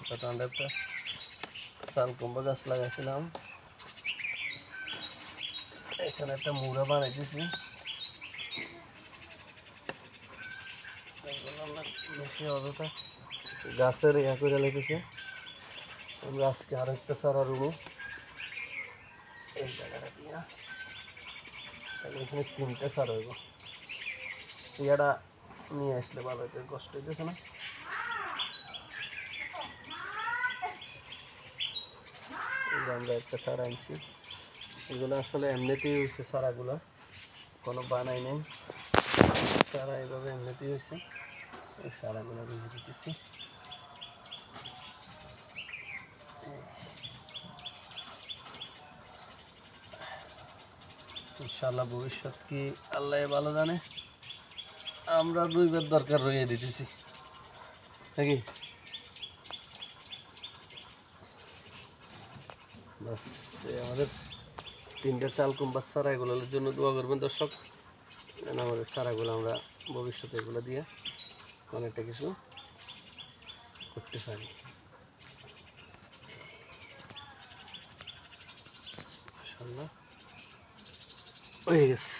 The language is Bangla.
তত আমরা একটা চাল কুমড়া গাছ লাগাইছিলাম, এখানে একটা মুড়া বানাই দিয়েছি। বেশি অযথা গাছের ইয়া করে লেগেছে। আমরা আজকে আর একটা চারা রুমো এই জায়গাটা দিয়া, তাহলে এখানে 3টে চারা হইব। ইয়াটা নিয়ে আসলে ভালো হইতে, কষ্ট হইতেছে না। এই যে আমরা একটা চারা আনছি, এগুলো আসলে এমনিতেই হয়েছে চারাগুলো, কোনো বানাই নেই। চারা এইভাবে এমনিতেই হয়েছে, এই চারাগুলো রুজে দিতেছি। ইনশাআল্লাহ ভবিষ্যৎ কি আল্লাহ ভালো জানে, আমরা রুইবার দরকার রইয়ে দিতেছি নাকি। বাস আমাদের 3টে চাল কুমড়ার চারা, এগুলোর জন্য দোয়া করবেন দর্শক, যেন আমাদের চারাগুলো আমরা ভবিষ্যতে এগুলো দিয়ে অনেকটা কিছু করতে পারি। মাশাআল্লাহ হয়ে গেছে।